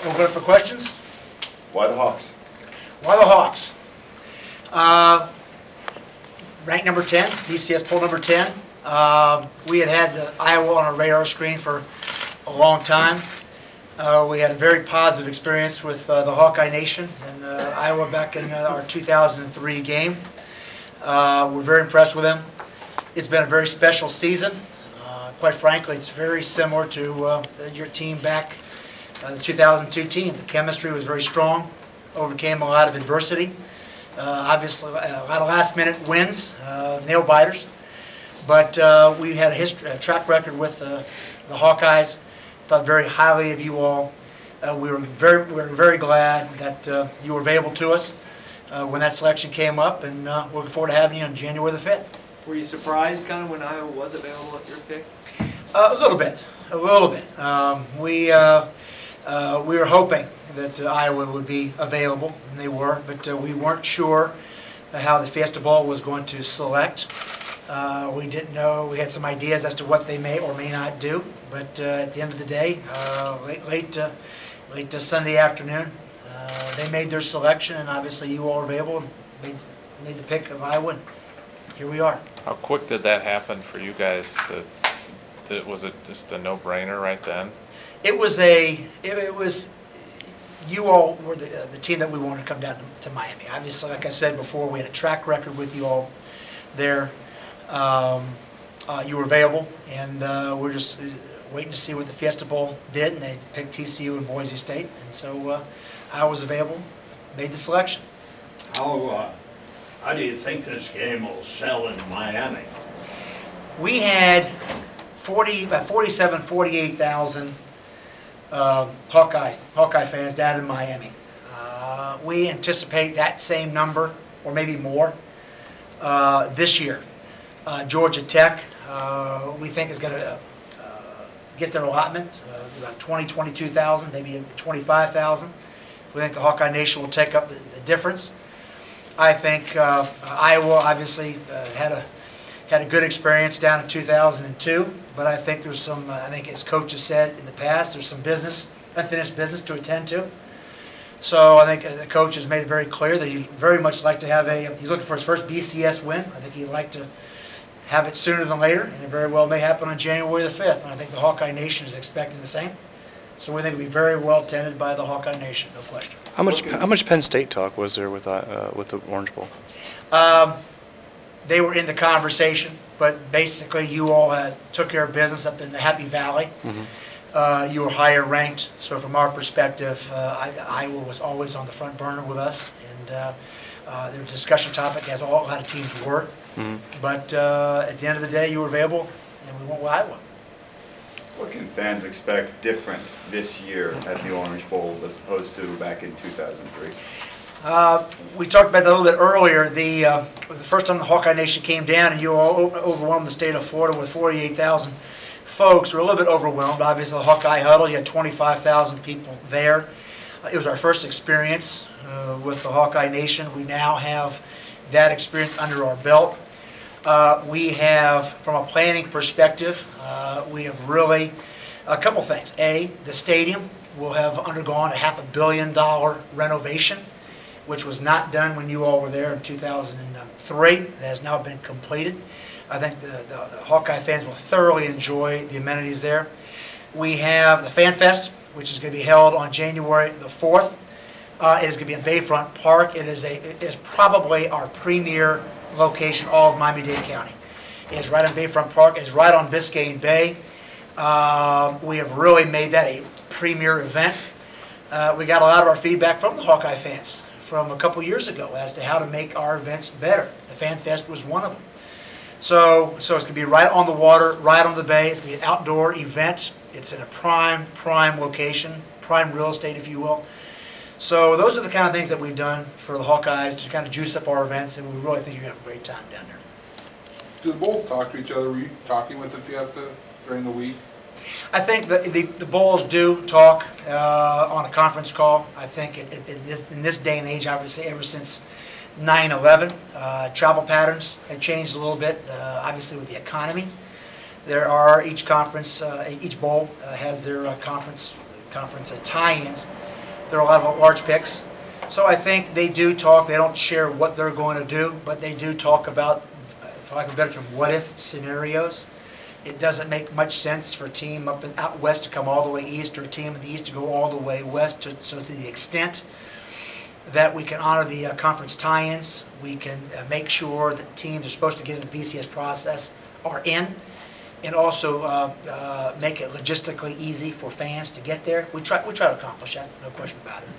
Open up for questions. Why the Hawks? Why the Hawks? Ranked number 10, BCS poll number 10. We had Iowa on our radar screen for a long time. We had a very positive experience with the Hawkeye Nation and Iowa back in our 2003 game. We're very impressed with them. It's been a very special season. Quite frankly, it's very similar to your team back, the 2002 team. The chemistry was very strong, overcame a lot of adversity. Obviously, a lot of last-minute wins, nail-biters. But we had a track record with the Hawkeyes. Thought very highly of you all. We were very glad that you were available to us when that selection came up, and looking forward to having you on January the 5th. Were you surprised kind of when Iowa was available at your pick? A little bit. We were hoping that Iowa would be available, and they were, but we weren't sure how the Fiesta Bowl was going to select. We didn't know. We had some ideas as to what they may or may not do, but at the end of the day, late Sunday afternoon, they made their selection, and obviously you all were available and made the pick of Iowa. And here we are. How quick did that happen for you guys was it just a no-brainer right then? It was you all were the team that we wanted to come down to Miami. Obviously, like I said before, we had a track record with you all there. You were available, and we're just waiting to see what the Fiesta Bowl did, and they picked TCU and Boise State, and so I was available, made the selection. How do you think this game will sell in Miami? We had about 48,000 Hawkeye fans down in Miami. We anticipate that same number, or maybe more, this year. Georgia Tech, we think is going to get their allotment, about 22,000, maybe 25,000. We think the Hawkeye Nation will take up the difference. I think Iowa obviously had a good experience down in 2002, but I think there's some, I think as coaches said in the past, there's some unfinished business to attend to. So I think the coach has made it very clear that he'd very much like to have he's looking for his first BCS win. I think he'd like to have it sooner than later, and it very well may happen on January the 5th. And I think the Hawkeye Nation is expecting the same. So we think it'll be very well attended by the Hawkeye Nation, no question. How much Penn State talk was there with the Orange Bowl? They were in the conversation, but basically you all took care of business up in the Happy Valley. Mm-hmm. You were higher ranked, so from our perspective, Iowa was always on the front burner with us, and their discussion topic, as a lot of teams were. Mm-hmm. But at the end of the day, you were available, and we went with Iowa. What can fans expect different this year at the Orange Bowl as opposed to back in 2003? We talked about that a little bit earlier. The first time the Hawkeye Nation came down and you all overwhelmed the state of Florida with 48,000 folks, we were a little bit overwhelmed. Obviously, the Hawkeye Huddle, you had 25,000 people there. It was our first experience with the Hawkeye Nation. We now have that experience under our belt. We have, from a planning perspective, we have really a couple things. A, the stadium will have undergone a $500 million renovation, which was not done when you all were there in 2003. It has now been completed. I think the Hawkeye fans will thoroughly enjoy the amenities there. We have the Fan Fest, which is going to be held on January the 4th. It is going to be in Bayfront Park. It is probably our premier location, all of Miami-Dade County. It is right on Bayfront Park. It is right on Biscayne Bay. We have really made that a premier event. We got a lot of our feedback from the Hawkeye fans from a couple years ago as to how to make our events better. The Fan Fest was one of them. So it's going to be right on the water, right on the bay. It's going to be an outdoor event. It's in a prime location, prime real estate, if you will. So those are the kind of things that we've done for the Hawkeyes to kind of juice up our events, and we really think you're going to have a great time down there. Do the Bulls talk to each other? Were you talking with the Fiesta during the week? I think the Bulls do talk on a conference call. I think in this day and age, obviously, ever since 9/11, travel patterns have changed a little bit, obviously with the economy. There are, each conference, each bowl has their conference tie-ins. There are a lot of large picks. So I think they do talk, they don't share what they're going to do, but they do talk about, for lack of a better term, what-if scenarios. It doesn't make much sense for a team out west to come all the way east, or a team in the east to go all the way west. So to the extent that we can honor the conference tie-ins, we can make sure that teams are supposed to get into the BCS process are in, and also make it logistically easy for fans to get there. We try to accomplish that, no question about it.